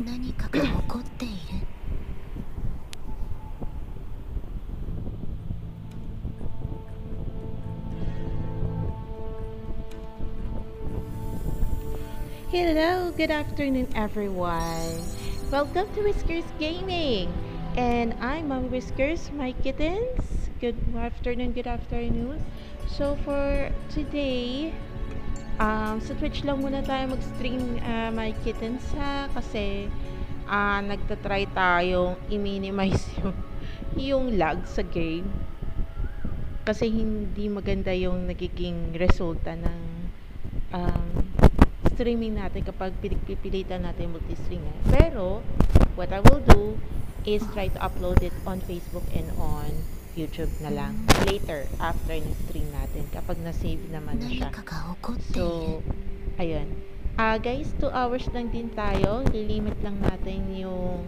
何かが起こっている。Hello, good afternoon, everyone. Welcome to Whiskers Gaming, and I'm Mommy Whiskers, my kittens. Good afternoon, good afternoon. So for today, sa Twitch lang muna tayo mag-stream, my kittens ha, kasi nagtatry tayong i-minimize yung lag sa game. Kasi hindi maganda yung nagiging resulta ng um, streaming natin kapag pinagpipilitan natin multi-stream. Pero, what I will do is try to upload it on Facebook and on YouTube na lang later after na-stream natin kapag na-save naman na siya. So, ayun. Guys, 2 hours lang din tayo. Lilimit lang natin yung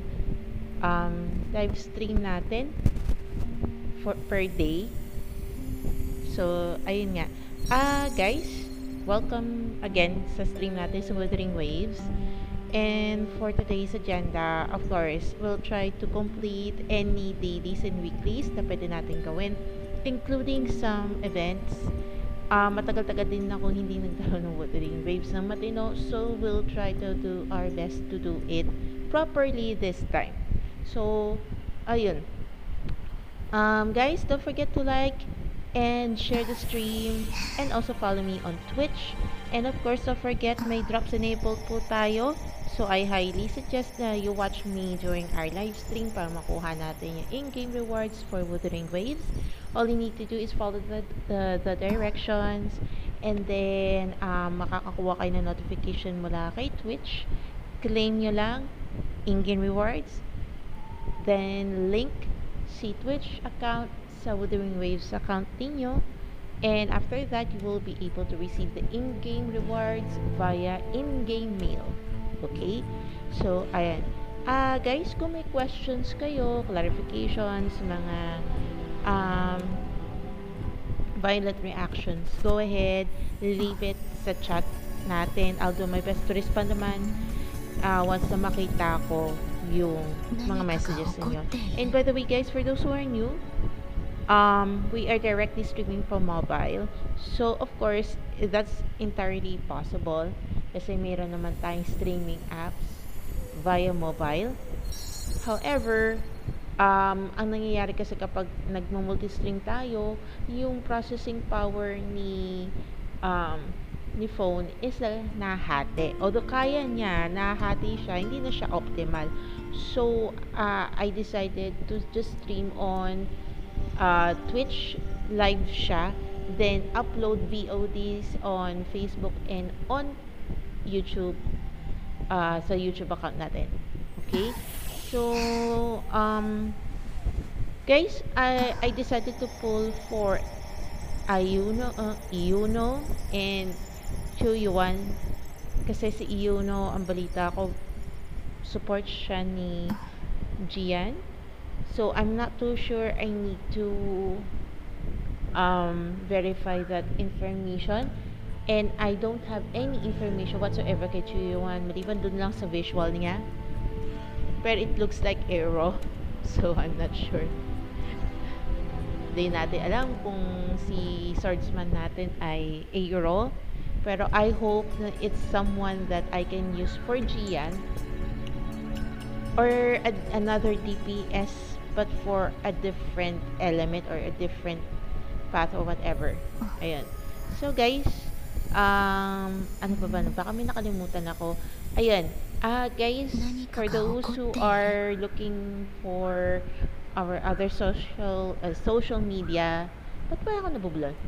live stream natin per day. So, ayun nga. Guys, welcome again sa stream natin sa Wuthering Waves. And for today's agenda, of course, we'll try to complete any dailies and weeklies na pwede natin gawin, including some events. Matagal-tagal din ako hindi nagtaro ng Wuthering Waves ng matino, so we'll try to do our best to do it properly this time. So, ayun. Guys, don't forget to like and share the stream, and also follow me on Twitch. And of course, don't forget, may drops enabled po tayo. So I highly suggest na you watch me during our live stream para makuha natin yung in-game rewards for Wuthering Waves. All you need to do is follow the directions, and then makakakuha kayo ng notification mula kay Twitch. Claim nyo lang in-game rewards, then link si Twitch account sa Wuthering Waves account ninyo, and after that you will be able to receive the in-game rewards via in-game mail. Okay? So, ayan. Guys, kung may questions kayo, clarifications, mga violent reactions, go ahead, leave it sa chat natin. I'll do my best to respond naman once na makita ko yung mga messages ninyo. And by the way, guys, for those who are new, we are directly streaming from mobile. So, of course, that's entirely possible kasi meron naman tayong streaming apps via mobile. However, ang nangyayari kasi kapag nagmo-multi-stream tayo, yung processing power ni phone is nahati. Although kaya niya, nahati siya, hindi na siya optimal. So, I decided to just stream on Twitch live siya, then upload VODs on Facebook and on YouTube, sa YouTube account natin. Okay? So, guys, I decided to pull for Iyuno and Chuyuan kasi si Iyuno, ang balita ko, support siya ni Gian. So, I'm not too sure. I need to verify that information. And I don't have any information whatsoever kay Chuyuan, maliban dun lang sa visual niya. Pero it looks like arrow. So, I'm not sure. Hindi natin alam kung si swordsman natin ay arrow. Pero I hope that it's someone that I can use for Gian. Or another DPS, but for a different element or a different path or whatever. Ayun. So, guys, ano pa ba? Baka may nakalimutan ako. Ayun. Guys, for those who are looking for our other social media, ba't ba ako nabublon?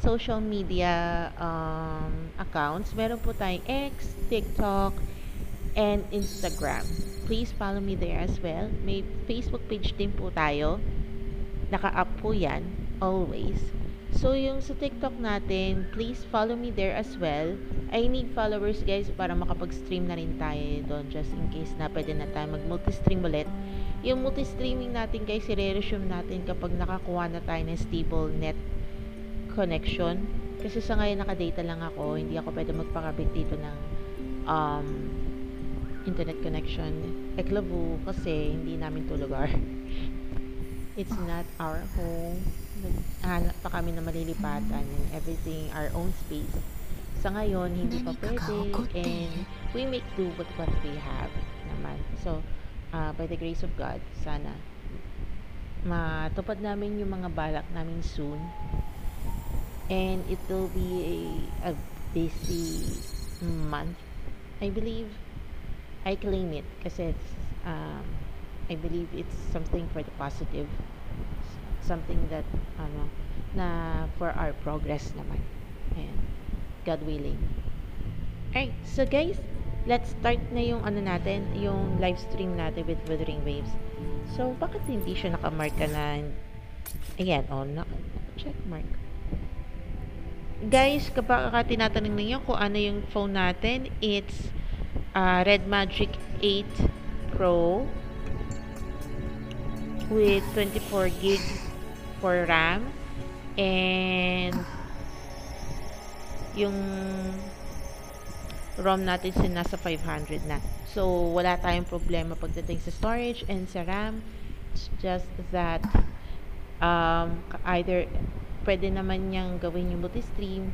Social media accounts. Meron po tayong X, TikTok, and Instagram. Please follow me there as well. May Facebook page din po tayo. Naka-up po yan, always. So, yung sa TikTok natin, please follow me there as well. I need followers, guys, para makapag-stream na rin tayo doon, just in case na pwede na tayo mag-multi-stream ulit. Yung multi-streaming natin, guys, i-resume natin kapag nakakuha na tayo ng stable net connection. Kasi sa ngayon, nakadata lang ako. Hindi ako pwede magpakabit dito ng internet connection. Eklavu kasi hindi namin to lugar. It's not our home. Hanap pa kami na malilipatan and everything, our own space. Sa ngayon, hindi pa pwede and we make do with what we have naman. So, by the grace of God, sana matupad namin yung mga balak namin soon. And it will be a busy month. I believe I claim it kasi it's, I believe it's something for the positive, something that na for our progress naman, and God willing. Alright, so guys, let's start na yung natin, yung live stream natin with Wuthering Waves. So bakit hindi siya nakamarka na ayan, check mark. Guys, kapag tinatanong ninyo kung ano yung phone natin, it's Red Magic 8 Pro with 24 gigs for RAM and yung ROM natin nasa 500 na. So, wala tayong problema pagdating sa storage and sa RAM. It's just that either pwede naman niyang gawin yung multi-stream,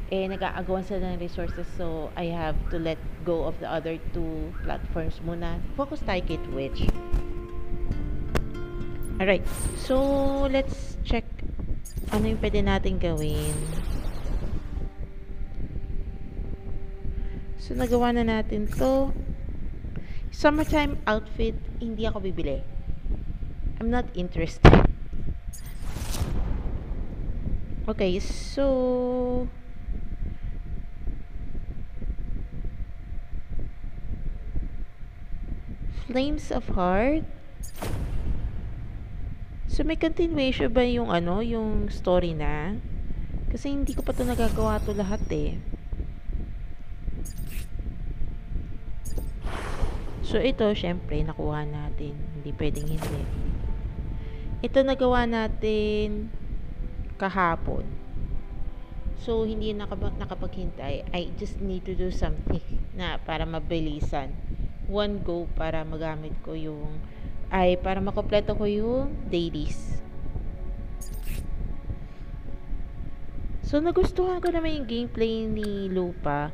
nag-aagawan sila ng resources, so I have to let go of the other two platforms muna. Focus tayo kay Twitch. Alright, so let's check ano yung pwede natin gawin. So nagawa na natin to. Summertime outfit, hindi ako bibili. I'm not interested. Okay, so Flames of Heart. So may continuation ba yung yung story na? Kasi hindi ko pa to nagagawa to lahat eh. So ito, syempre, nakuha natin. Hindi pwedeng hindi. Ito nagawa natin kahapon. So, hindi nakapaghintay. I just need to do something na para mabilisan. One go para magamit ko para makompleto ko yung dailies. So, nagustuhan ko naman yung gameplay ni Lupa.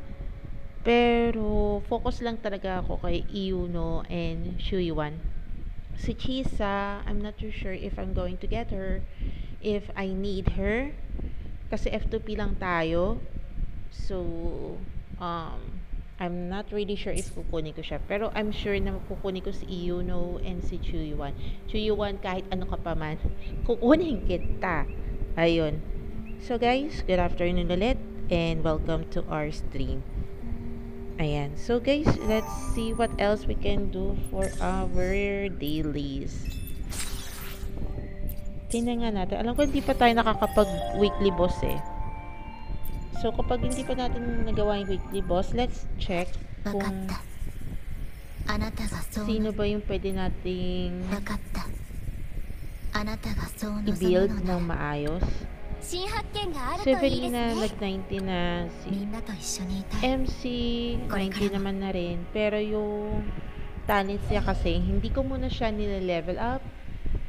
Pero, focus lang talaga ako kay Iyuno and Shuyuan. Si Chisa, I'm not too sure if I'm going to get her. If I need her. Kasi F2P lang tayo. So, I'm not really sure if kukunin ko siya. Pero I'm sure na kukunin ko si Iyuno and si Chuyuan. Chuyuan, kahit ano ka pa man, kukunin kita. Ayun. So guys, good afternoon ulit. And welcome to our stream. Ayan. So guys, let's see what else we can do for our dailies. Tingnan nga natin. Alam ko hindi pa tayo nakakapag weekly boss eh. So kapag hindi pa natin nagawa yung weekly boss, let's check kung sino ba yung pwede nating i-build ng maayos. Severina nag-90 na, si MC 90 naman na rin, pero yung talents niya kasi hindi ko muna siya nile-level up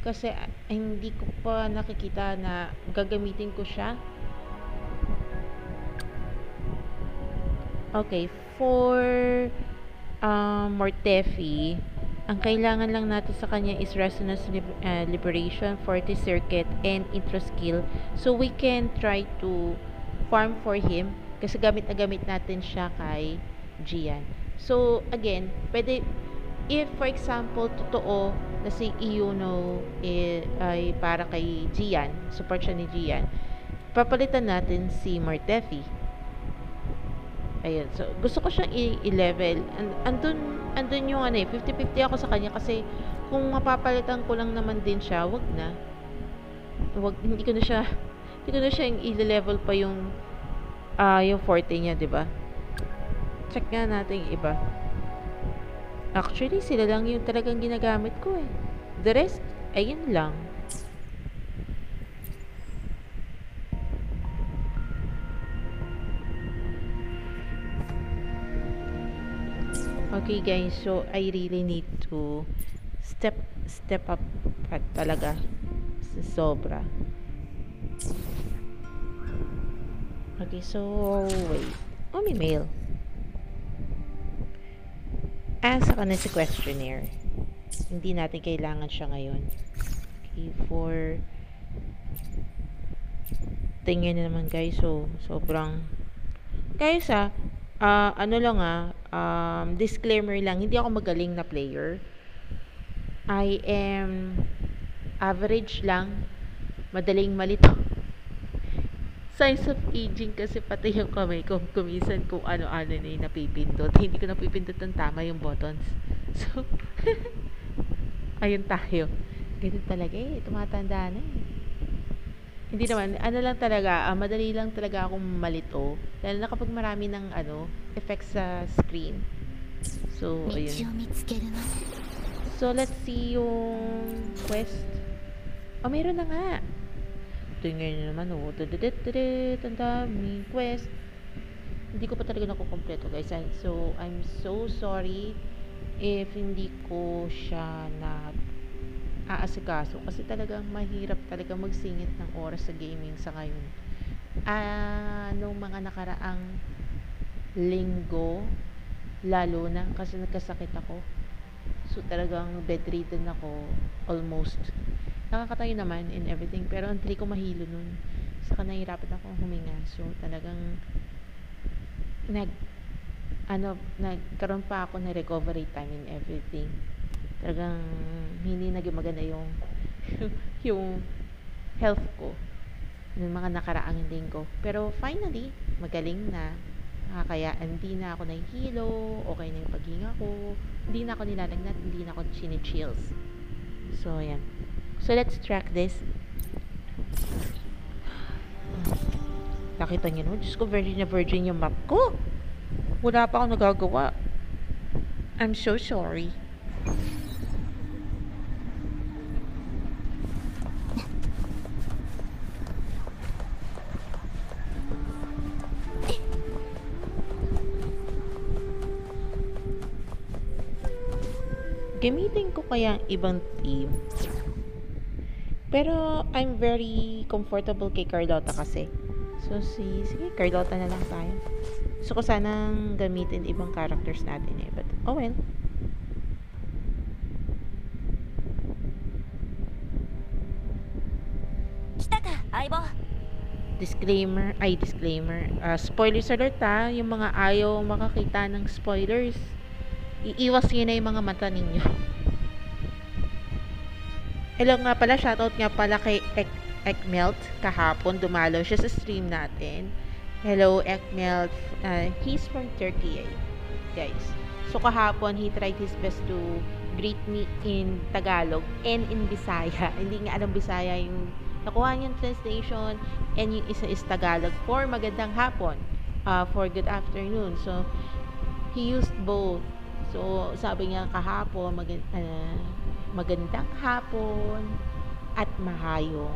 kasi hindi ko pa nakikita na gagamitin ko siya. Okay, for Mortefi, ang kailangan lang natin sa kanya is Resonance Liberation, Forte Circuit, and Intro Skill. So, we can try to farm for him kasi gamit na gamit natin siya kay Gian. So, again, pwede, if for example, totoo na si Iyuno ay para kay Gian, support siya ni Gian, papalitan natin si Mortefi. Ayun. So, gusto ko siyang i-level. Andun yung 50-50 ako sa kanya kasi kung mapapalitan ko lang naman din siya, wag na. Hindi ko na siya i-level pa yung forte niya, 'di ba? Check nga natin yung iba. Actually, sila lang yung talagang ginagamit ko eh. The rest, ayun lang. Okay guys, so I really need to step up talaga. Sobra. Okay, so wait. Oh, may mail. Asa ka na si questionnaire. Hindi natin kailangan siya ngayon. Okay, for tingin na naman guys. So, sobrang guys ano lang disclaimer lang, hindi ako magaling na player. I am average lang, madaling malito. Signs of aging kasi pati yung kamay ko, kumisan kung ano-ano na yung napipindot. Hindi ko napipindot ng tama yung buttons. So, ayun tayo. Ganun talaga tumatanda na Hindi naman, ano lang talaga, madali lang talaga akong malito. Lalo na kapag marami ng effects sa screen. So, ayun. So, let's see yung quest. Oh, meron na nga. Tingnan nyo naman, ang daming quest. Hindi ko pa talaga nakukompleto, guys. So, I'm so sorry if hindi ko siya aasikaso. Kasi talagang mahirap talaga magsingit ng oras sa gaming sa ngayon. Nung mga nakaraang linggo, lalo na kasi nagkasakit ako. So, talagang bedridden ako almost. Nakakatayo naman and everything, pero ang dali ko mahilo nun. Saka nahihirapan ako huminga. So, talagang nagkaroon pa ako ng recovery time and everything. Talagang hindi naging maganda yung health ko ng mga nakaraang linggo. Pero finally, magaling na. Kaya hindi na ako nahihilo, okay na yung paghinga ko, hindi na ako nilalagnat, hindi na ako chini-chills. So, yan. So, let's track this. Nakita niyo no? Diyos ko, virgin na virgin yung map ko. Wala pa akong nagagawa. I'm so sorry. Gamitin ko kaya ang ibang team. Pero, I'm very comfortable kay Carlota kasi. So, sige, Carlota na lang tayo. Gusto ko sanang gamitin ibang characters natin But, oh well. Disclaimer. Spoilers alert yung mga ayaw makakita ng spoilers. Iiwas nyo na yung mga mata ninyo. Hello nga pala, shoutout nga pala kay Ekmelt. Kahapon, dumalaw siya sa stream natin. Hello, Ekmelt. He's from Turkey, guys. So, kahapon, he tried his best to greet me in Tagalog and in Bisaya. Hindi nga alam Bisaya yung nakuha niyang translation and yung isa is Tagalog for magandang hapon. For good afternoon. So, he used both. So, sabi niya kahapon, magandang hapon at mahayong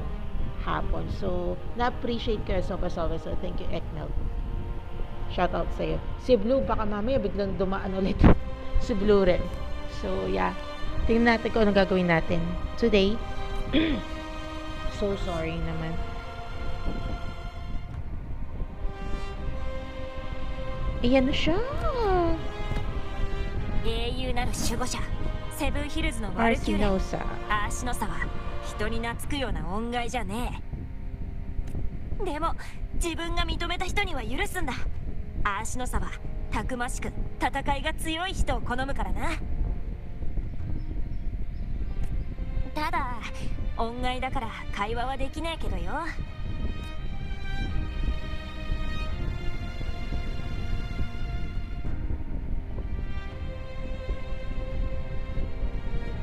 hapon. So, na-appreciate ko sobra-sobra. So, thank you, Ekmel. Shout out sa'yo. Si Blue, baka mamaya biglang dumaan ulit. Si Blue rin. So, yeah. Tingnan natin kung ano gagawin natin today. So, sorry naman. Ayan na siya. 英雄なる守護者セブンヒルズのワルキューレアーシノサは人に懐くような恩返じゃねえ。でも自分が認めた人には許すんだ。アーシノサはたくましく戦いが強い人を好むからな。ただ恩返だから会話はできねえけどよ。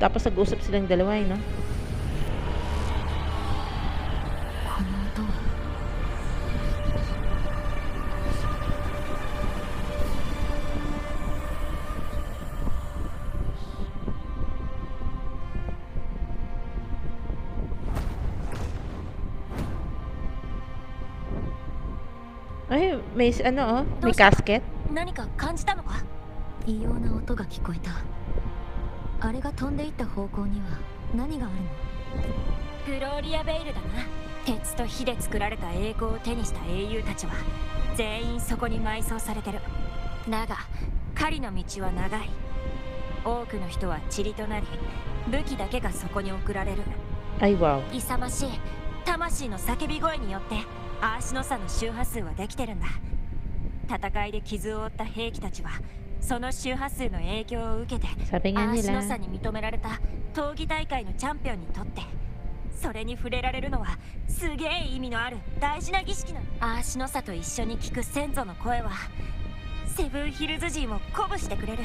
Tapos nag-usap silang dalawa, no? Ay, may may casket. 何か感じたのか異様な音が聞こえた。あれが飛んでいった方向には何があるの？グローリア・ベイルだな。鉄と火で作られた栄光を手にした英雄たちは全員そこに埋葬されてる。だが狩りの道は長い。多くの人は塵となり、武器だけがそこに送られる。勇ましい魂の叫び声によってアーシノサの周波数はできてるんだ。戦いで傷を負った兵器たちはその周波数の影響を受けてアーシノサに認められた闘技大会のチャンピオンにとって、それに触れられるのはすげえ意味のある大事な儀式なの。アーシノサと一緒に聞く先祖の声はセブンヒルズ人を鼓舞してくれる。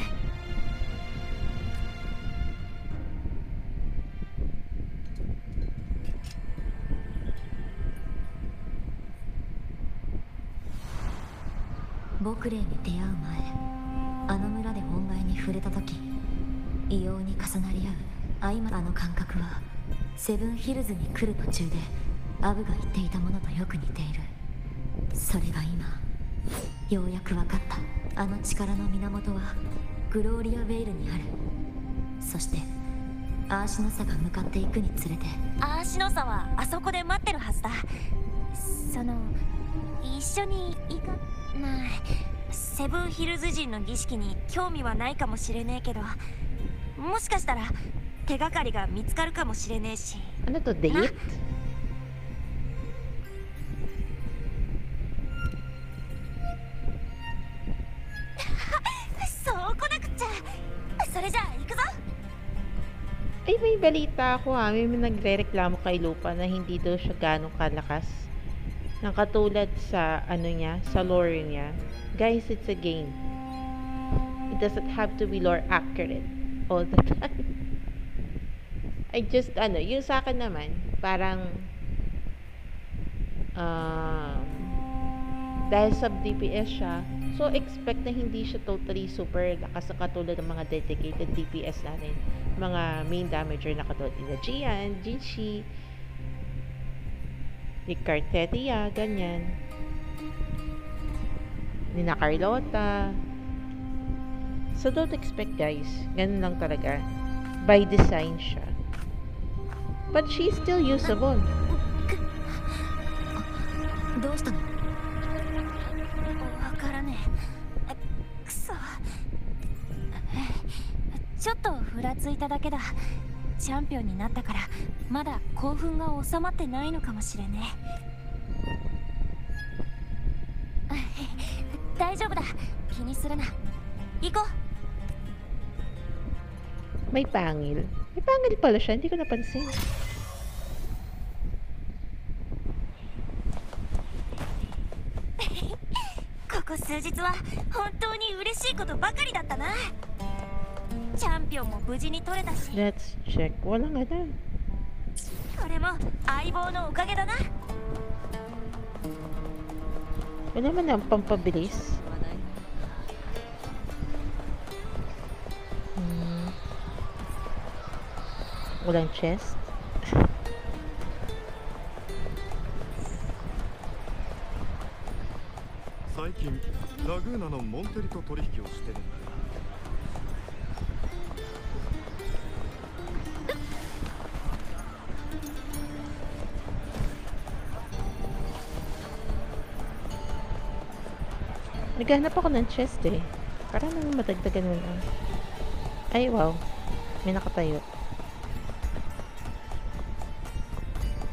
僕霊に出会う前、あの村で本題に触れた時、異様に重なり合う相まあの感覚はセブンヒルズに来る途中でアブが言っていたものとよく似ている。それが今ようやく分かった。あの力の源はグローリア・ベイルにある。そしてアーシノサが向かっていくにつれて、アーシノサはあそこで待ってるはずだ。一緒に行かない。セブンヒルズ人の儀式に興味はないかもしれねえけど、もしかしたら手がかりが見つかるかもしれねえし。Ano to, date? そう来なくっちゃ。それじゃあ行くぞ。Ay, may balita ako ha. May nagre-reklamo kay Lupa na hindi daw siya ganong kalakas. Nang katulad sa ano niya, sa lore niya. Guys, it's a game. It doesn't have to be lore accurate all the time. I just, yung sa akin naman, parang dahil sub-DPS siya, so expect na hindi siya totally super lakas na katulad ng mga dedicated DPS natin. Mga main damager na katulad nila Gian, Jinshi, ni Cartetia, ganyan. Ni na Carlota. So don't expect guys, ganun lang talaga. By design siya. But she's still usable. どうしたの？わからねえ。くそ。ちょっとふらついただけだ。チャンピオンになったからまだ興奮が収まってないのかもしれねえ。大丈夫だ。気にするな。行こう。May pangil. May pangil pala siya, hindi ko napansin. Ko数日は本当に嬉しいことばかりだったな。チャンピオンも無事に取れたし。Let's check. Wala nga na. これも相棒のおかげだな。Wala man ang pampabilis. Walang chest. 最近ラグーナのモンテリと取引をしてるんだよ。Naghahanap ako ng chest eh. Para nang madagdagan mo lang. Ay wow. May nakatayo.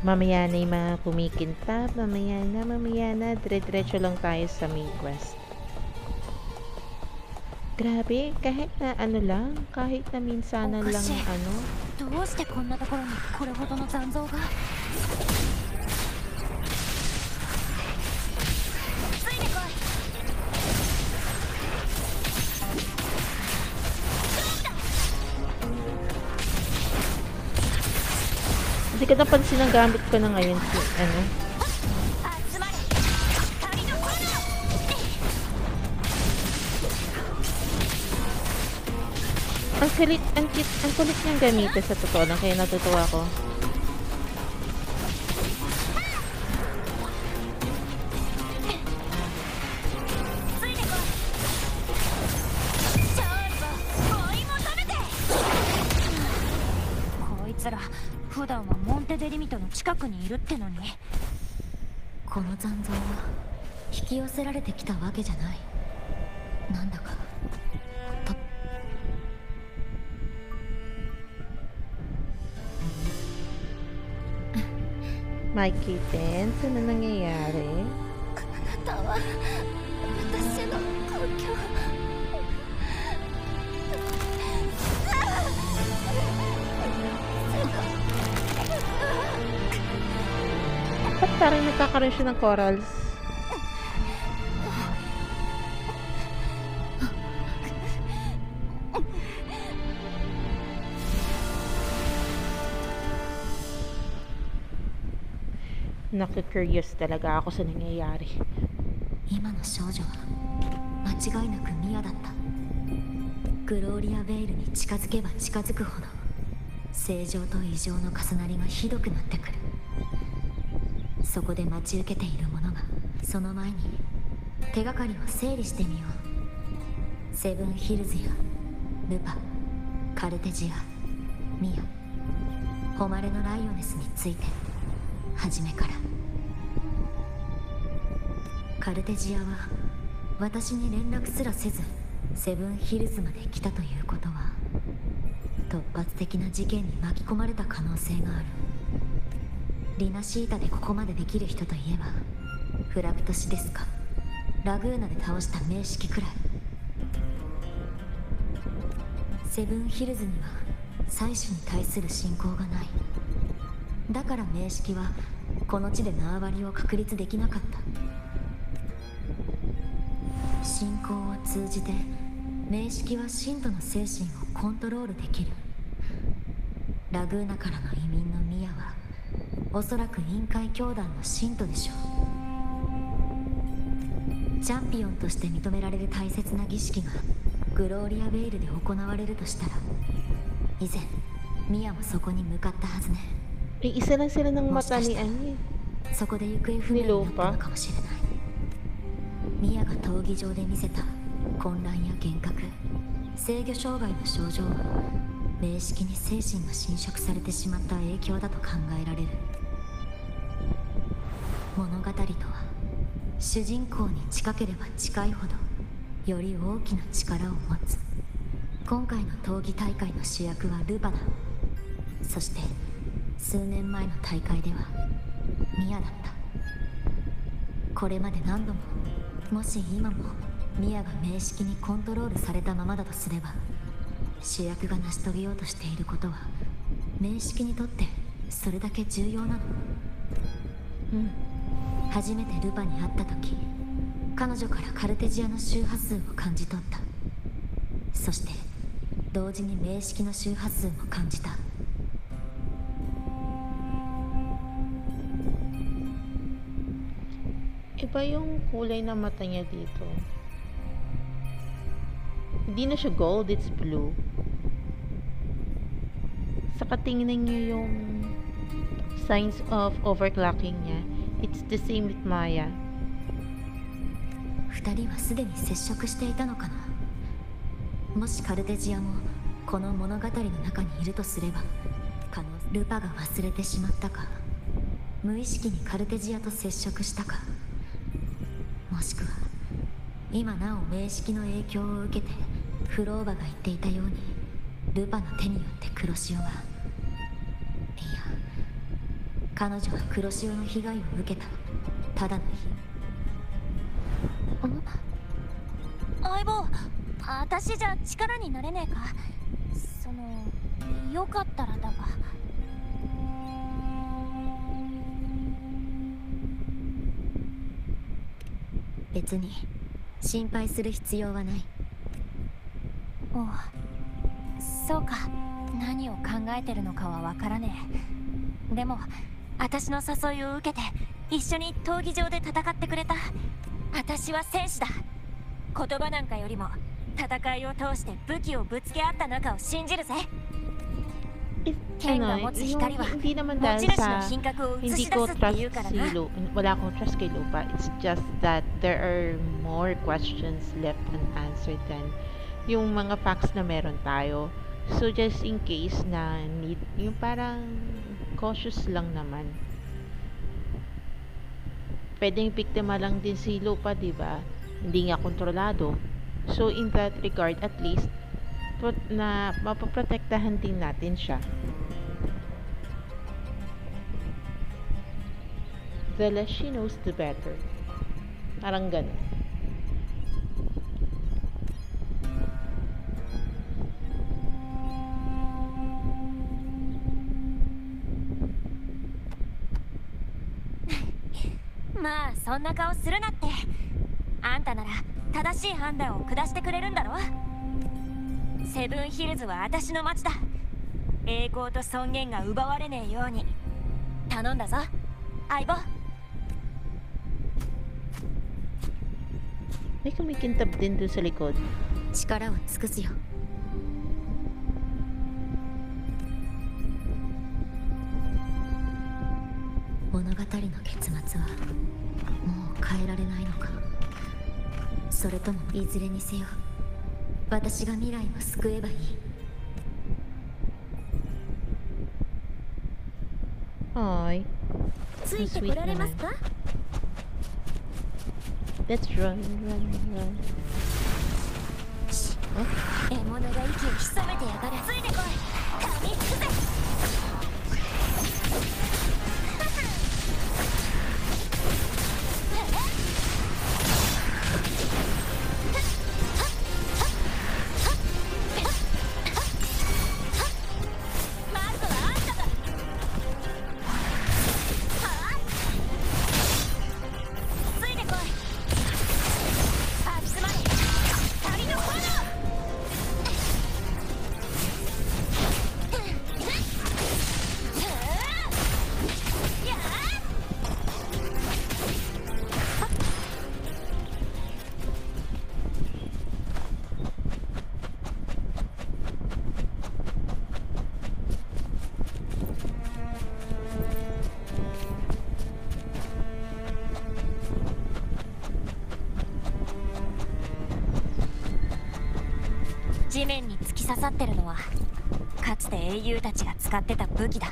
Mamaya na yung mga kumikintab. Mamaya na. Dire-diretso lang tayo sa main quest. Grabe. Kahit na ano lang. Kahit na minsanan lang ano. どうしてこんなところにこれほどの残像が。ついてこい。 Hindi ko napansin ang gamit ko na ngayon. Ano? Ang kulit, ang kulit niyang gamitin sa totoo lang. Kaya natutuwa ko. ド団はモンテデリミトの近くにいるってのに。この残像は引き寄せられてきたわけじゃない。なんだかMikey Tens, ano nangyayari? あなたは私の故郷。Ba't parang nagkakaroon siya ng corals? Naku-curious talaga ako sa nangyayari. 今の少女は間違いなくミアだった。グローリア・ベイルに近づけば近づくほど正常と異常の重なりがひどくなってくる。そこで待ち受けているものが、その前に手がかりを整理してみよう。セブンヒルズやルパ、カルテジア、ミア、誉れのライオネスについて初めから。カルテジアは私に連絡すらせずセブンヒルズまで来たということは、突発的な事件に巻き込まれた可能性がある。リナシータでここまでできる人といえばフラプトシですか、ラグーナで倒した名式くらい。セブンヒルズには採取に対する信仰がない。だから名式はこの地で縄張りを確立できなかった。信仰を通じて名式は信徒の精神をコントロールできる。ラグーナからの移民のミアはおそらく陰海教団の信徒でしょう。チャンピオンとして認められる大切な儀式がグローリア・ベイルで行われるとしたら、以前ミアもそこに向かったはずね。Isa lang sila ng mata ni Annie. そこで行方不明になったのかもしれない。ミアが闘技場で見せた混乱や幻覚、制御障害の症状は名式に精神が侵食されてしまった影響だと考えられる。物語とは主人公に近ければ近いほどより大きな力を持つ。今回の闘技大会の主役はルパだ。そして数年前の大会ではミアだった。これまで何度も、もし今もミアが名式にコントロールされたままだとすれば、主役が成し遂げようとしていることは名式にとってそれだけ重要なの。初めてルパに会った時、彼女からカルテジアの周波数を感じ取った。そして同時に名式の周波数も感じた。Iba yung kulay ng mata niya dito. Hindi na siya gold, it's blue. Saka tingnan niyo yung signs of overclocking niya. It's the same with Maya. 二人はすでに接触していたのかな。もしカルテジアもこの物語の中にいるとすれば、ルパが忘れてしまったか、無意識にカルテジアと接触したか、もしくは今なお名式の影響を受けてフローバが言っていたように、ルパの手によって黒潮が、いや、彼女は黒潮の被害を受けたただの相棒、私じゃ力になれねえか。よかったらだが。別に心配する必要はない。おう、そうか。何を考えてるのかはわからねえ。でも私の誘いを受けて一緒に闘技場で戦ってくれた。私は戦士だ。言葉なんかよりも戦いを通して武器をぶつけ合った仲を信じるぜ。剣が持つ光は持ち主の品格を映し出すって言うからな。Wala akong trust kay Lupa. It's just that there are more questions left unanswered than yung mga facts na meron tayo. So just in case na need, yung parang cautious lang naman. Pwedeng biktima lang din si Lupa, diba? Hindi nga kontrolado. So, in that regard, at least, na mapaprotektahan din natin siya. The less she knows, the better. Parang ganun. Ma, そんな顔するなって。あんたなら正しい判断を下してくれるんだろ。セブンヒルズは私の町だ。栄光と尊厳が奪われねえように頼んだぞ、相棒。May kumikintab din dun sa likod. 力を尽くすよ。物語の結末はもう変えられないのか。それともいずれにせよ私が未来を救えばいい。はい。ついてこられますか？ Let's run. 獲物が息を潜めてやがる。ついてこい、噛みつくぜ。地面に突き刺さってるのはかつて英雄たちが使ってた武器だ。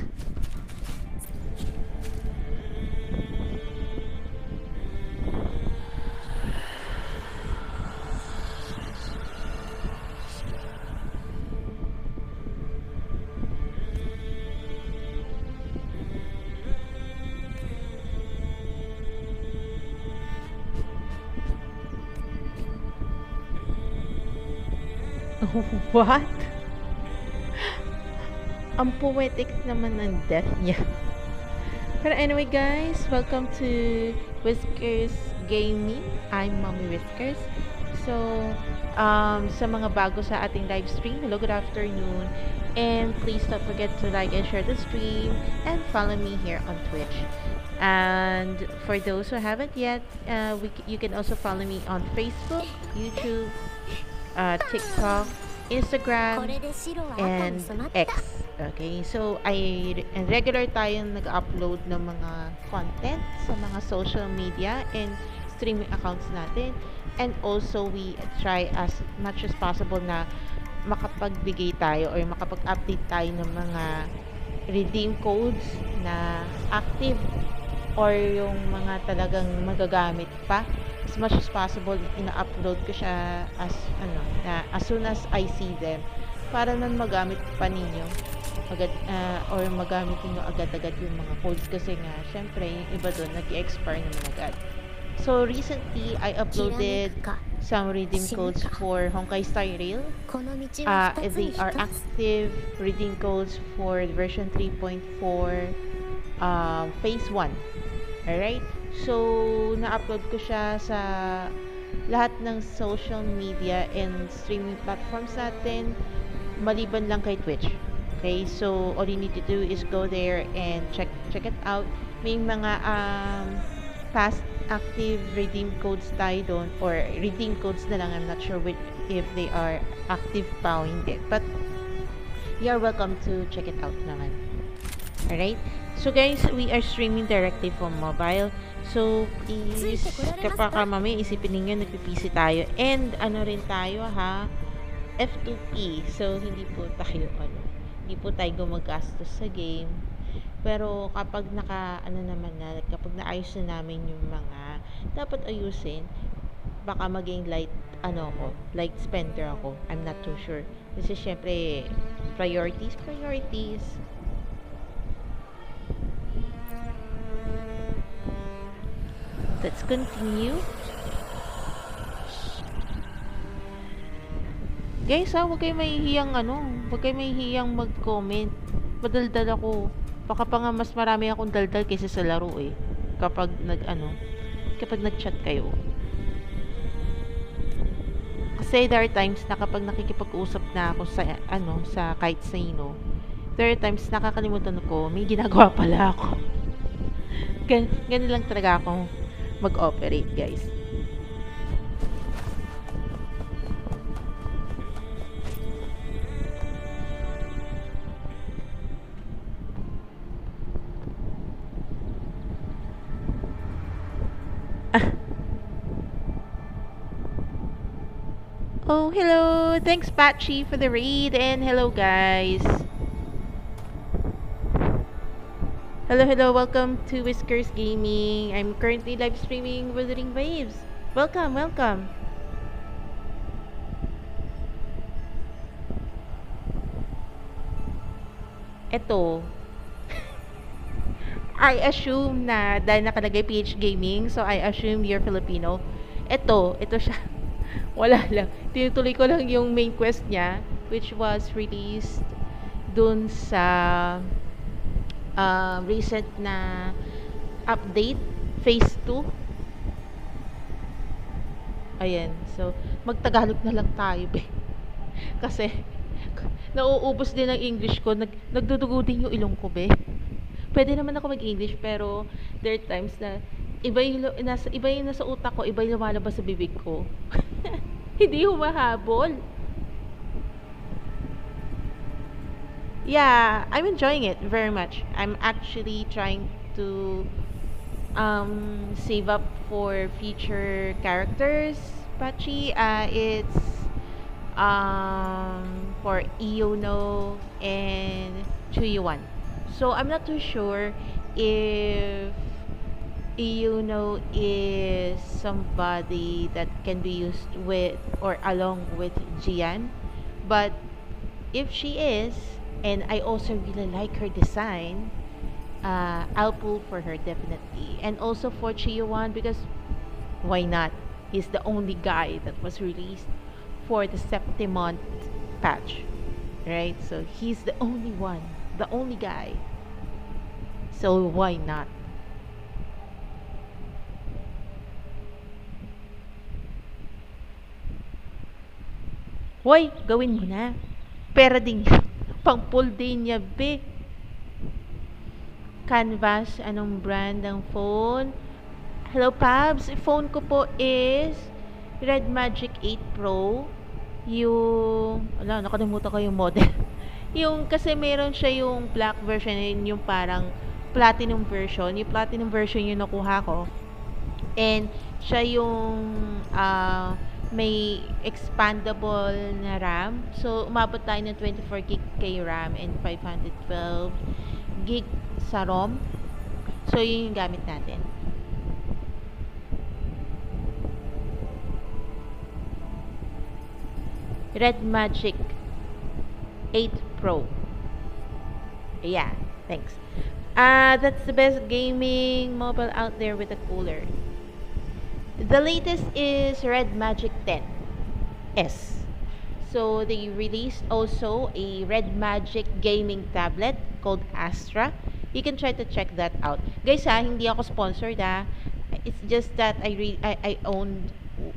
What? Ang poetic naman ng death niya. Pero anyway guys, welcome to Whiskers Gaming. I'm Mommy Whiskers. So, sa mga bago sa ating live stream, hello, good afternoon. And please don't forget to like and share the stream and follow me here on Twitch. And for those who haven't yet, you can also follow me on Facebook, YouTube, TikTok, Instagram, and X. Okay, so regular tayong nag-upload ng mga content sa mga social media and streaming accounts natin. And also, we try as much as possible na makapagbigay tayo or makapag-update tayo ng mga redeem codes na active or yung mga talagang magagamit pa. As much as possible, ina-upload ko siya as soon as I see them para nun magamit pa ninyo agad, or magamit ninyo agad-agad yung mga codes kasi nga, syempre, yung iba doon nag-expire naman agad. So, recently, I uploaded some redeem codes for Honkai Star Rail. They are active redeem codes for version 3.4 phase 1. Alright? So, na-upload ko siya sa lahat ng social media and streaming platforms natin, maliban lang kay Twitch. Okay? So, all you need to do is go there and check it out. May mga past active redeem codes tayo doon, or redeem codes na lang. I'm not sure if they are active pa o hindi. But, you're welcome to check it out naman. Alright? So, guys, we are streaming directly from mobile. So, please, kapag mamaya isipin ninyo, nagpipisi tayo. And, rin tayo, ha? F2P. So, hindi po tayo gumagastos sa game. Pero kapag kapag naayos na namin yung mga dapat ayusin, baka maging light spender ako. I'm not too sure. Kasi syempre, priorities. Let's continue. Guys, huwag kayo mahihiyang mag-comment. Madaldal ako. Baka pa nga mas marami akong daldal kaysa sa laro kapag nag-chat kayo. Kasi there are times na kapag nakikipag-usap na ako sa kahit sino, there are times nakakalimutan ko, may ginagawa pala ako. Ganun lang talaga ako mag-operate, guys. Oh, hello! Thanks, Patchy, for the raid, and hello, guys! Hello, welcome to Whiskers Gaming. I'm currently live streaming Wuthering Waves. Welcome! Eto, I assume na dahil nakalagay PH Gaming, so I assume you're Filipino. Ito siya. Wala lang. Tinutuloy ko lang yung main quest niya, which was released dun sa recent na update, phase 2. Ayan. So, magtagalog na lang tayo, kasi nauubos din ang English ko. Nagdudugo din yung ilong ko, Pwede naman ako mag-English, pero there are times na iba yung nasa utak ko, iba yung lumalabas sa bibig ko. Hindi humahabol. Yeah, I'm enjoying it very much. I'm actually trying to save up for future characters, Pachi. It's for Iono and Chuyuan. So I'm not too sure if Iono is somebody that can be used with or along with Jian, but if she is, and I also really like her design, I'll pull for her definitely. And also for Chuyuan, because why not? He's the only guy that was released for the Septimont patch, right? So he's the only one, the only guy. So why not? Hoy, gawin mo na. Pera din pang pull din niya, Canvas, anong brand ng phone? Hello, Pabs. Phone ko po is Red Magic 8 Pro. Nakalimutan ko yung model. Kasi meron siya yung black version and yung parang platinum version. Yung platinum version yung nakuha ko. And siya yung may expandable na RAM. So, umabot tayo ng 24 GB RAM and 512 GB sa ROM. So, yun yung gamit natin. Red Magic 8 Pro. Yeah, thanks. That's the best gaming mobile out there with a cooler. The latest is Red Magic 10S. So they released also a Red Magic gaming tablet called Astra. You can try to check that out. Guys, hindi ako sponsored, It's just that I own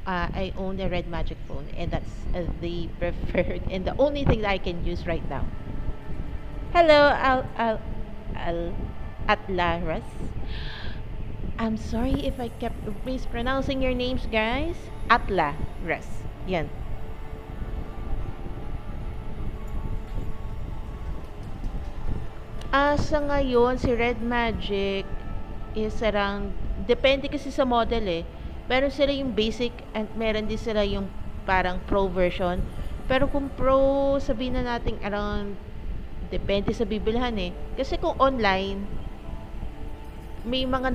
a Red Magic phone, and that's the preferred and the only thing that I can use right now. Hello, Atlaras. I'm sorry if I kept mispronouncing your names, guys. Atlaras. Yan. Sa ngayon, si Red Magic is around, depende kasi sa model Meron sila yung basic and meron din sila yung parang pro version. Pero kung pro, sabihin na natin around Depende sa bibilhan eh. Kasi kung online, may mga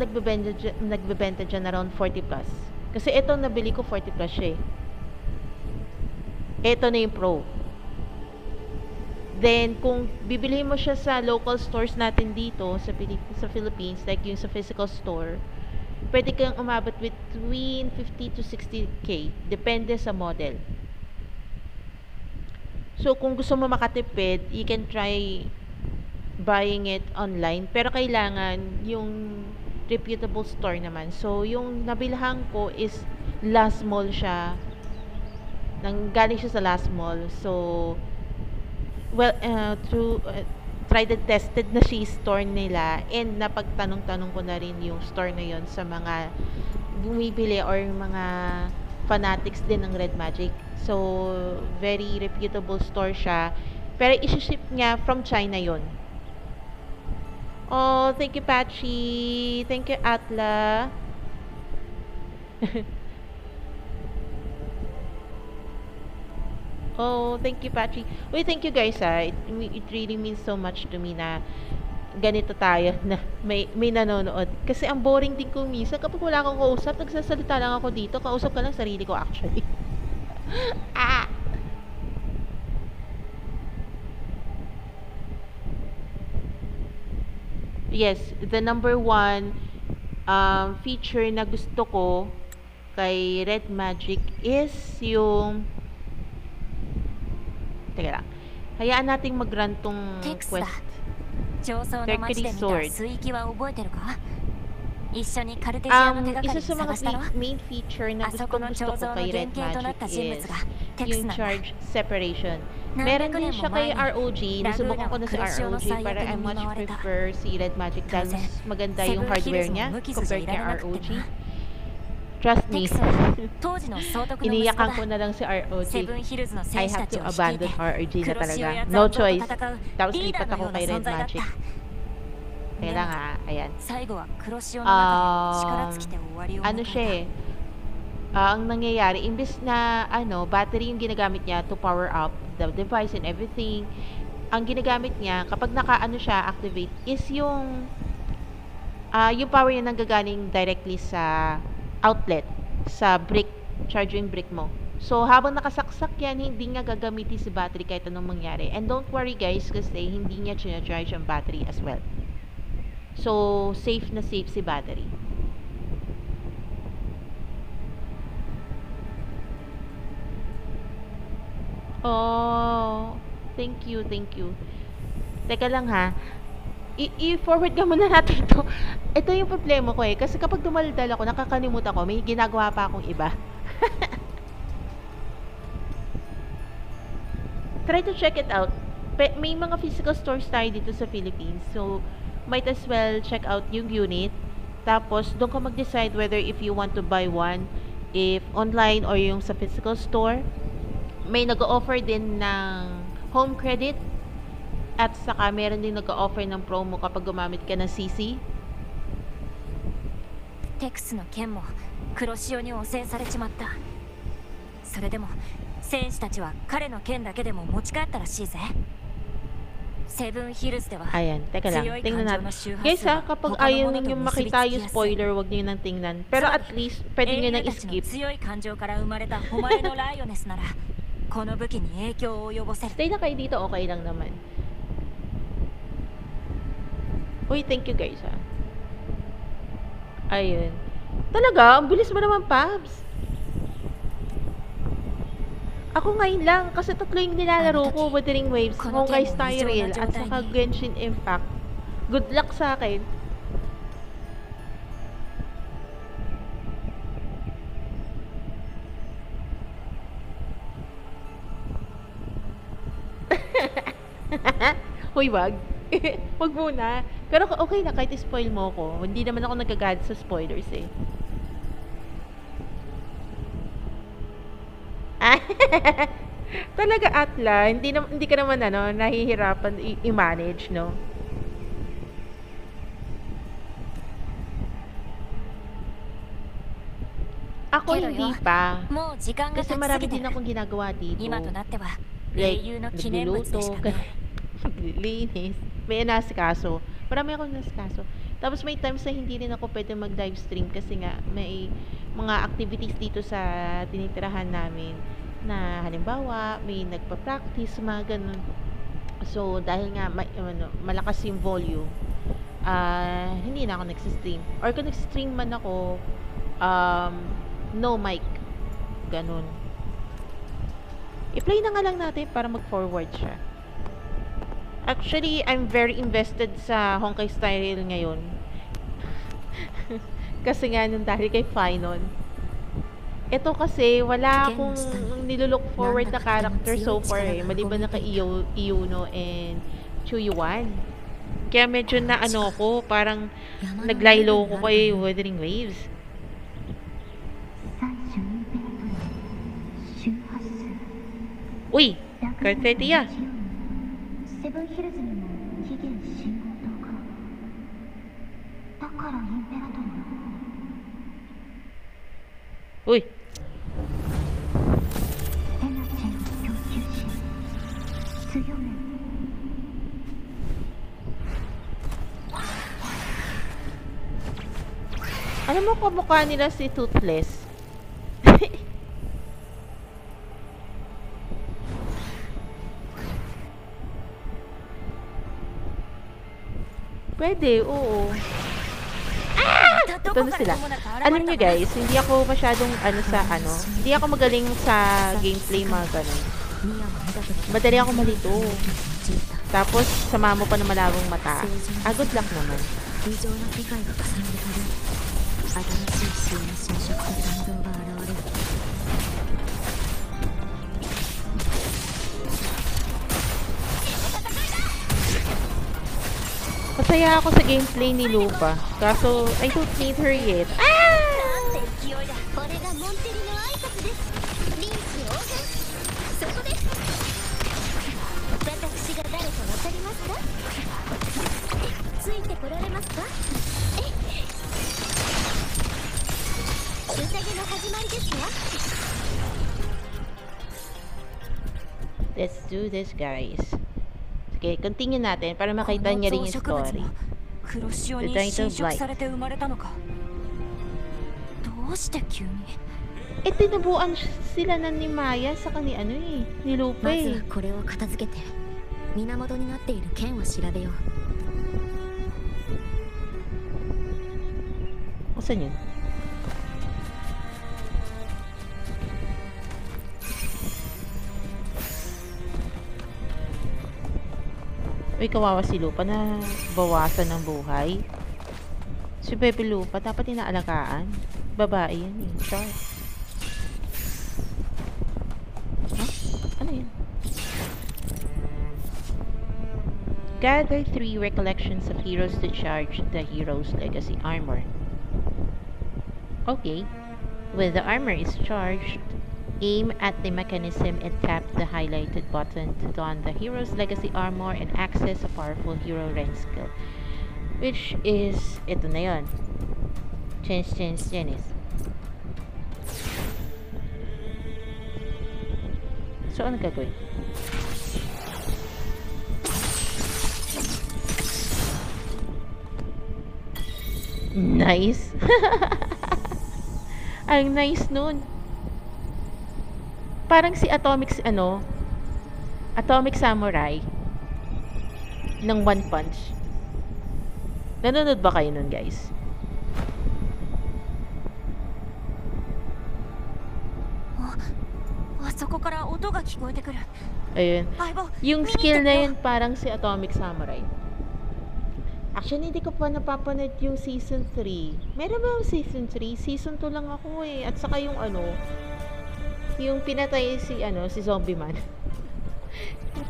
nagbebenta dyan around 40 plus. Kasi ito nabili ko 40 plus siya eh. Ito na yung Pro. Then, kung bibili mo siya sa local stores natin dito sa Philippines, like yung sa physical store, pwede kang umabot between 50 to 60k. Depende sa model. So, kung gusto mo makatipid, you can try buying it online. Pero kailangan yung reputable store naman. So, yung nabilhan ko is last mall siya. Galing siya sa last mall. So, well, tried and tested na siya store nila. And napagtanong-tanong ko na rin yung store na yon sa mga bumibili or mga fanatics din ng Red Magic. So, very reputable store siya. Pero isi-ship niya from China yon. Oh, thank you, Patchy. Thank you, Atla. Oh, thank you, Patchy. Uy, thank you, guys, It really means so much to me na ganito tayo na may nanonood. Kasi ang boring din ko minsan kapag wala akong kausap, nagsasalita lang ako dito. Kausap ka lang sarili ko, actually. Yes, the number one feature na gusto ko kay Red Magic is yung teka lang. Hayaan nating mag-run tong quest. Mercury Sword. Isa sa mga main feature na gusto ko kay Red Magic is yung charge separation. Meron din siya kay ROG. Nasubukan ko na si ROG pero I much prefer si Red Magic dahil mas maganda yung hardware niya compared kay ROG. Trust me. Iniyakan ko na lang si ROG. I have to abandon ROG na talaga. No choice. Tapos lipat ako kay Red Magic. Kaya nga, ayan. Ano siya eh. Ang nangyayari, imbis na battery yung ginagamit niya to power up the device and everything, ang ginagamit niya, kapag siya, activate, is yung power niya nanggagaling directly sa outlet, sa brick, charging brick mo. So, habang nakasaksak yan, hindi niya gagamitin si battery kahit anong mangyari. And don't worry guys, kasi hindi niya charge ang battery as well. So, safe na safe si battery. Oh, thank you. Teka lang ha. I-forward ka muna natin ito. Ito yung problema ko eh. Kasi kapag dumaldal ako, nakakalimutan ko, may ginagawa pa akong iba. Try to check it out. May mga physical stores tayo dito sa Philippines. So, might as well check out yung unit. Tapos, doon ka mag-decide whether if you want to buy one, if online or yung sa physical store. May nag-offer din ng home credit. At saka, meron din nag-offer ng promo kapag gumamit ka ng CC. Texの件も黒潮に汚染されちまった。それでも戦士たちは彼の剣だけでも持ち帰ったらしいぜ。Ayan, teka lang, tingnan natin. Guys kapag ayaw ninyo makita yung spoiler, wag niyo nang tingnan. Pero at least, pwede nyo nang i-skip. Stay na kayo dito, okay lang naman. Uy, thank you guys Ayun. Talaga, ang bilis mo naman, Pabs. Ako ngayon lang, kasi tatlo yung nilalaro ko, Wuthering Waves, Honkai Star Rail, at saka Genshin Impact. Good luck sa akin. Hoy, wag. Wag muna. Pero okay na, kahit spoil mo ko. Hindi naman ako nagagad sa spoilers eh. Talaga Atla, hindi ka naman nahihirapan i-manage, no? Ako hindi pa. Kasi marami din akong ginagawa dito. Like, nagluluto. Linis. May inasikaso. Marami akong inasikaso. Tapos may times na hindi rin ako pwede mag-live stream kasi nga may mga activities dito sa tinitirahan namin na halimbawa may nagpa-practice, mga ganun. So, dahil nga malakas yung volume, hindi na ako nagsistream. Or kung nagsistream man ako, no mic. Ganun. I-play na nga lang natin para mag-forward siya. Actually, I'm very invested sa Honkai Star Rail ngayon. Kasi nga nung dahil kay Finon. Ito kasi, wala akong nilulook forward na character so far eh. Maliban na kay Iyuno and Chuyuan. Kaya medyo na ko, parang naglaylo ko kay Wuthering Waves. Uy! Kartetia! Uy! Alam mo kamukha nila si Toothless? Pwede, oo. Ito na sila. Alam nyo guys, hindi ako masyadong hindi ako magaling sa gameplay mga ganun. Madali ako malito. Tapos, sama mo pa na malabong mata. Good luck naman. Masaya ako sa gameplay ni Lupa. Kaso, I don't need her yet. Let's do this, guys. Okay, continue natin para makita niya rin yung story. The title Blight. Tinabuan sila na ni Maya sa ni Lupa eh. Saan yun? Uy, kawawa si Lupa na bawasan ng buhay. Si Bebe Lupa, dapat inaalagaan. Babae yan eh. Char. Huh? Ano yun? Gather 3 recollections of heroes to charge the hero's legacy armor. Okay. When the armor is charged, aim at the mechanism and tap the highlighted button to don the hero's legacy armor and access a powerful hero rank skill. Which is, ito na yun. Change, Janice. So, ano gagawin? Nice! Ang nice nun. Parang si Atomic Samurai ng One Punch. Nanonood ba kayo nun, guys? Ayun. Yung skill na yun parang si Atomic Samurai. Actually, hindi ko pa napapanood yung season 3. Meron ba yung season 3? Season 2 lang ako eh. At saka yung yung pinatay si Zombie Man.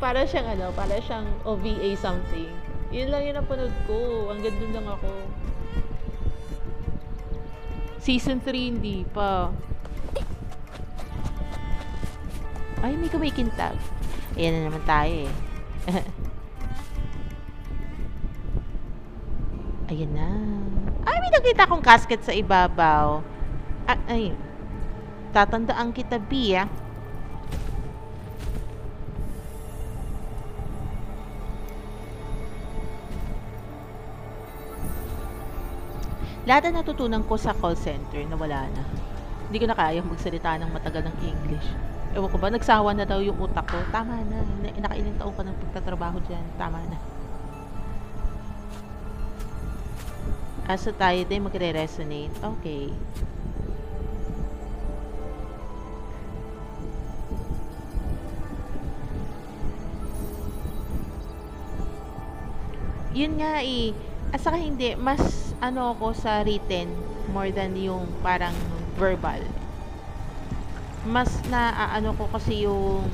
para siyang OVA something. Yun lang yung napanood ko. Hanggang dun lang ako. Season 3 hindi pa. Ay, may kumikintab. Ayan na naman tayo eh. Ayan na. Ay, may nakita akong casket sa ibabaw. Ay. Tatandaan kita, Bia. Lahat na natutunan ko sa call center na wala na. Hindi ko na kaya magsalita ng matagal ng English. Ewan ko ba, nagsawa na daw yung utak ko. Tama na. Nakailang taon ka ng pagtatrabaho dyan. Tama na. So tayo din magre-resonate. Okay. Yun nga eh. Saka hindi, mas ano ako sa written more than yung parang verbal. Mas naaano ko kasi yung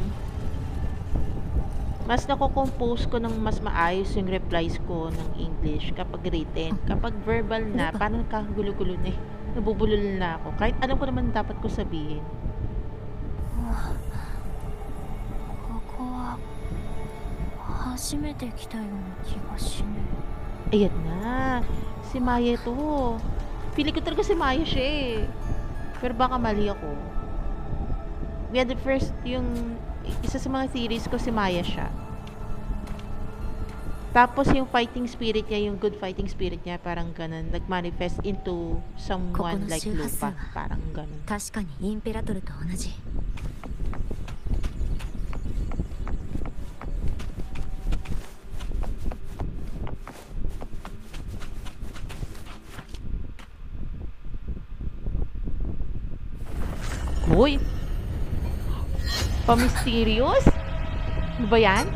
mas nako-compose ko ng mas maayos yung replies ko ng English kapag written. Kapag verbal na, parang nagkakagulo-gulo na eh. Nabubulol na ako. Kahit alam ko naman dapat ko sabihin. ここは初めて来たような気がしね。 Ayan na. Si Maya to. Pili ko talaga si Maya siya eh. Pero baka mali ako. We had the first, yung isa sa mga theories ko si Maya siya. Tapos yung fighting spirit niya, yung good fighting spirit niya, parang ganun. Nag-manifest into someone like Lupa. Parang ganun. 確かにインペラトルと同じ。 Uy! Pa-mysterious? Ano ba yan?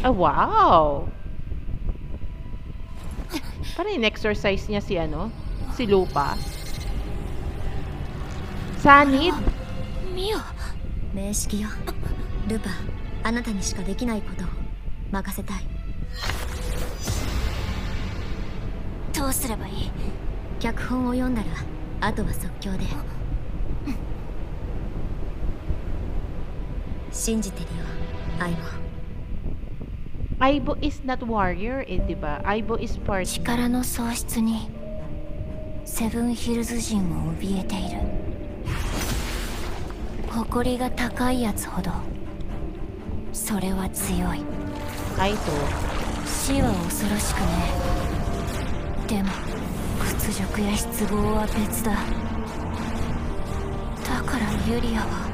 Oh, wow! Parang in-exercise niya si ano? Si Lupa. Sanid! ミオ。名式よ。ルパ、あなたにしかできないことを任せたい。どうすればいい？脚本を読んだら、あとは即興で。信じてるよ、アイボ。 Aibo is not warrior, eh, diba? Aibo is part. 力の喪失にセブンヒルズ人も怯えている。誇りが高いやつほどそれは強い。Ay, to. 死は恐ろしくね。でも屈辱や失望は別だ。だからユリアは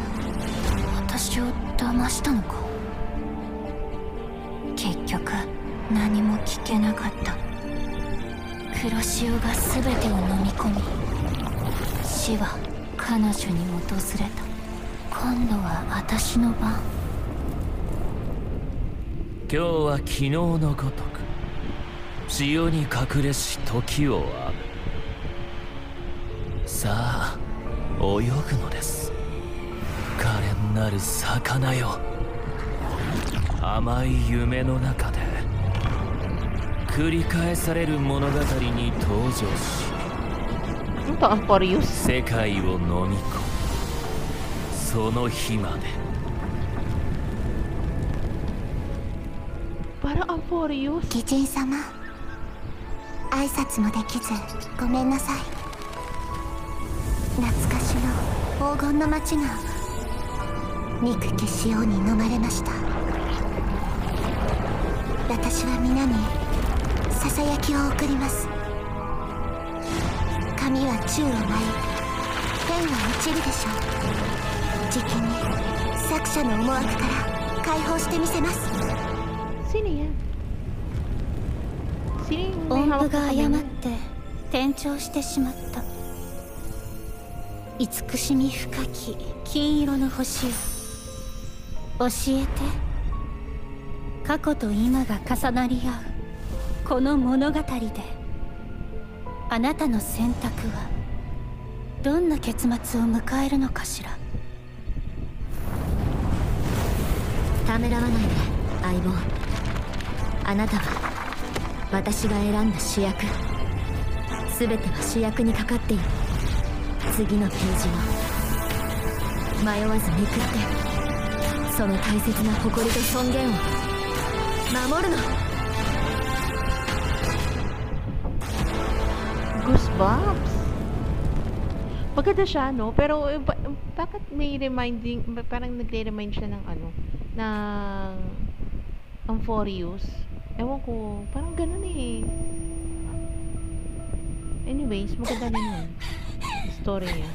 私を騙したのか。結局何も聞けなかった。黒潮が全てを飲み込み、死は彼女に訪れた。今度は私の番。今日は昨日のごとく潮に隠れし時を編む。さあ泳ぐのです。可憐なる魚よ。甘い夢の中で繰り返される物語に登場し、Ito, Amporius. 世界を飲み込む。その日まで。Parang Amporius. 義人様、挨拶もできずごめんなさい。懐かしの黄金の街が憎き潮に飲まれました。私は皆にささやきを送ります。神は宙を舞い、天は落ちるでしょう。じきに作者の思惑から解放してみせます。 Sino yan? Sino yung may 音符 hawak が na 誤 kamay っ niya? て転調してしまった。慈しみ深き金色の星を教えて。過去と今が重なり合うこの物語で、あなたの選択はどんな結末を迎えるのかしら。ためらわないで相棒。あなたは私が選んだ主役。全ては主役にかかっている。次のページを迷わずめくって、その大切な誇りと尊厳を守るの。Goosebumps! Maganda siya, no? Pero bakit may reminding, parang nagre-remind siya ng ano, ng Amphorius? Ewan ko, parang ganun eh. Anyways, maganda din yun. Story niya.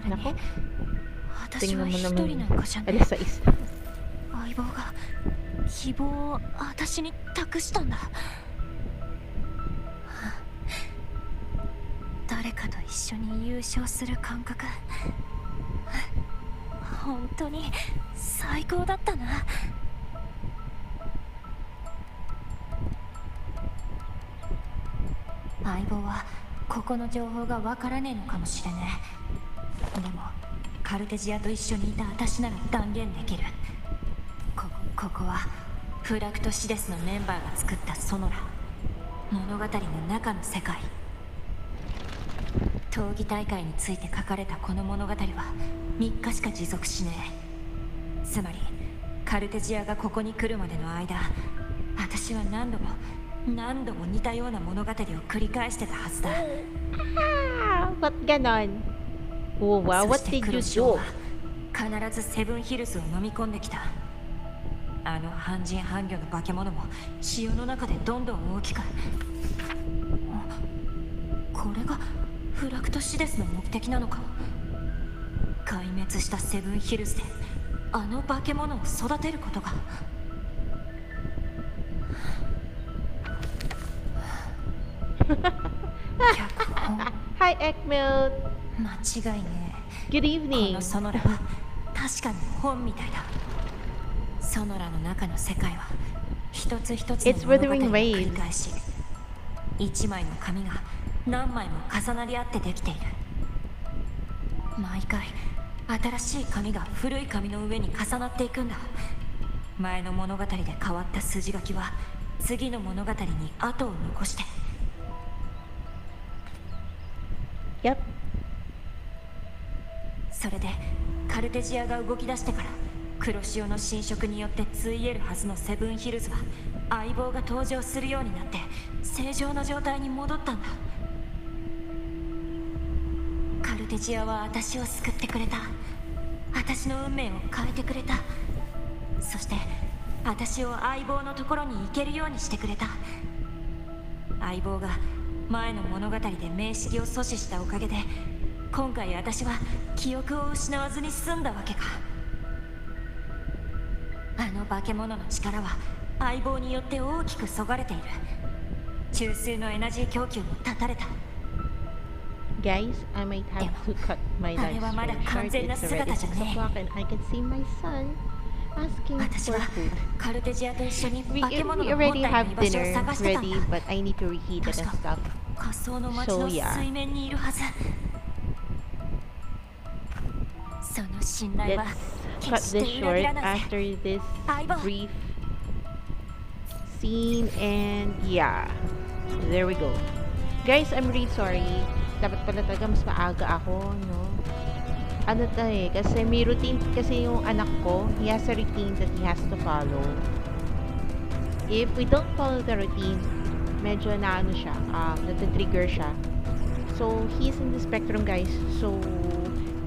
Nako, tingnan mo naman. Alas 6. 相棒が希望を私に託したんだ。誰かと一緒に優勝する感覚、本当に最高だったな。相棒はここの情報がわからねえのかもしれねえ。でもカルテジアと一緒にいた私なら断言できる。ここはフラクトシデスのメンバーが作ったソノラ、物語の中の世界。闘技大会について書かれたこの物語は3日しか持続しねえ。つまりカルテジアがここに来るまでの間、私は何度も似たような物語を繰り返してたはずだ。Ba't ganon? Oh wow, what did you do? 必ずセブンヒルズを飲み込んできた。あの半人半魚の化け物も潮の中でどんどん大きく。これがフラクトシデスの目的なのか。壊滅したセブンヒルズであの化け物を育てることが。Hi, Ekmel. 間違いねえ。 Good evening. このソノラは確かに本みたいだ。ソノラの中の世界は一つ一つの物語を繰り返し、一枚の紙が何枚も重なり合ってできている。毎回新しい紙が古い紙の上に重なっていくんだ。前の物語で変わった筋書きは次の物語に後を残して。Yep. それでカルテジアが動き出してから、黒潮の侵食によってついえるはずのセブンヒルズは相棒が登場するようになって正常な状態に戻ったんだ。カルテジアは私を救ってくれた。私の運命を変えてくれた。そして私を相棒のところに行けるようにしてくれた。相棒が前の物語で名式を阻止したおかげで、今回私は記憶を失わずに済んだわけか。あの化け物の力は相棒によって大きくそがれている。中枢のエナジー供給も断たれた。 Guys, I might have to cut my life short. It's already 6 o'clock and I can see my son asking for food. We already have dinner ready, but I need to reheat it and stuff. So yeah. Let's cut this short after this brief scene, and yeah, there we go. Guys, I'm really sorry. Dapat pala talaga mas maaga ako, no? Ano tayo kasi may routine kasi yung anak ko. He has a routine that he has to follow. If we don't follow the routine, medyo na ano siya, nata-trigger siya. So, he's in the spectrum, guys. So,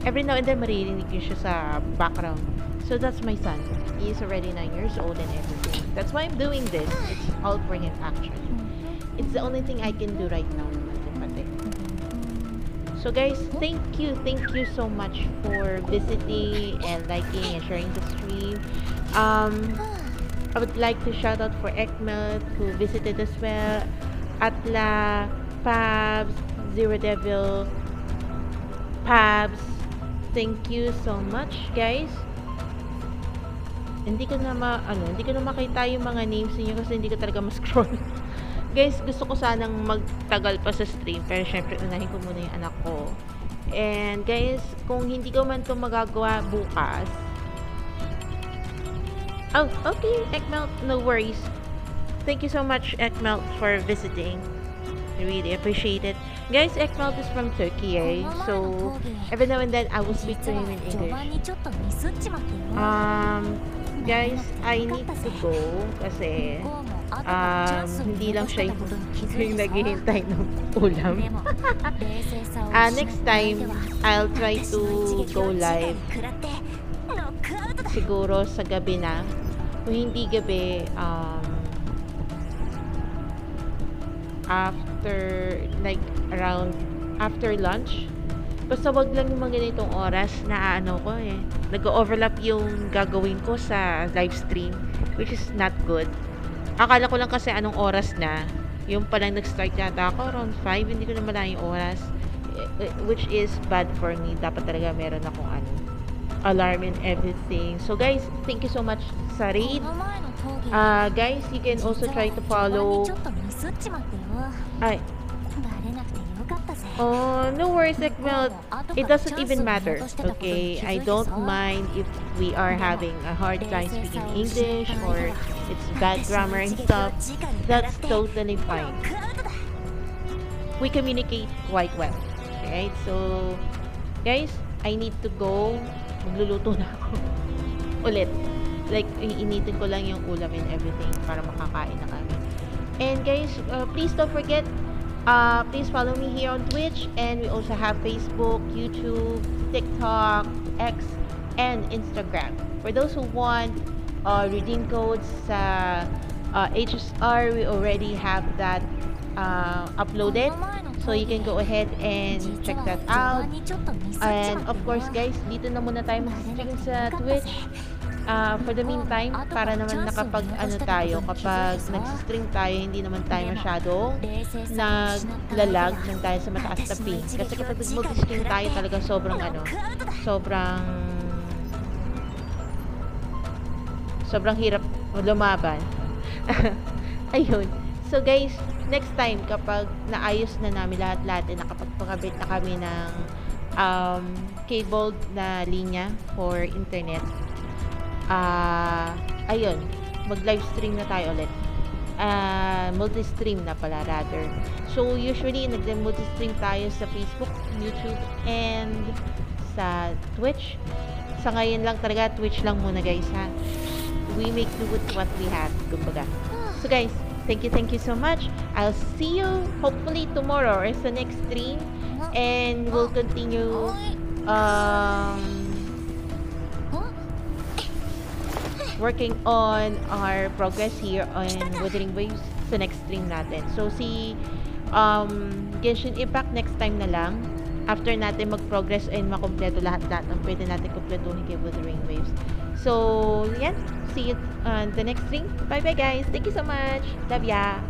every now and then maririnig yun siya sa background. So, that's my son. He is already 9 years old and everything. That's why I'm doing this. It's all for him, actually. It's the only thing I can do right now. So guys, thank you so much for visiting and liking and sharing the stream. I would like to shout out for Ekmelt who visited as well, Atla, Pabs, Zero Devil, Pabs. Thank you so much, guys. Hindi ko na makita yung mga names niyo kasi hindi ko talaga ma-scroll. Guys, gusto ko sanang magtagal pa sa stream pero syempre unahin ko muna yung anak ko. And guys, kung hindi ko man 'to magagawa bukas. Oh, okay, Ekmelt, no worries. Thank you so much, Ekmelt, for visiting. I really appreciate it. Guys, Ekmelt is from Turkey, so every now and then I will speak to him in English. Guys, I need to go kasi hindi lang siya yung naghihintay ng ulam. Next time, I'll try to go live siguro sa gabi na. Kung hindi gabi, after lunch. Basta wag lang yung mga ganitong oras na nag-overlap yung gagawin ko sa live stream, which is not good. Akala ko lang kasi anong oras na, yung palang nag-start yata ako around 5, hindi ko na malaking oras, which is bad for me. Dapat talaga meron akong alarm and everything. So guys, thank you so much sa raid. Guys, you can also try to follow. Oh, no worries, Ekmelt. It doesn't even matter. Okay, I don't mind if we are having a hard time speaking English or it's bad grammar and stuff. That's totally fine. We communicate quite well. Right? So, guys, I need to go. Magluluto na ako ulit. Like, initin ko lang yung ulam and everything para makakain na kami. And guys, please don't forget, please follow me here on Twitch, and we also have Facebook, YouTube, TikTok, X, and Instagram. For those who want redeem codes sa HSR, we already have that uploaded. So you can go ahead and check that out. And of course guys, dito na muna tayo mag-stream sa Twitch for the meantime, para naman kapag nag-stream tayo, hindi naman tayo masyadong naglalag ng tayo sa mataas na ping. Kasi kapag mag-stream tayo talaga sobrang hirap lumaban. Ayun. So guys, next time kapag naayos na namin lahat-lahat, nakapagpakabit na kami ng cabled na linya for internet, ayun, mag-live stream na tayo ulit. Multi-stream na pala rather. So usually nag-multi-stream tayo sa Facebook, YouTube, and sa Twitch. Sa ngayon lang talaga, Twitch lang muna guys ha. We make do with what we have, kumbaga. So guys, thank you so much. I'll see you hopefully tomorrow or sa next stream, and we'll continue working on our progress here on Wuthering Waves sa next stream natin. So si Genshin Impact next time na lang, after natin mag-progress and makompleto lahat-lahat ng pwede natin kumpletuhin kay Wuthering Waves. So yan, see you on the next stream. Bye bye guys, thank you so much, love ya.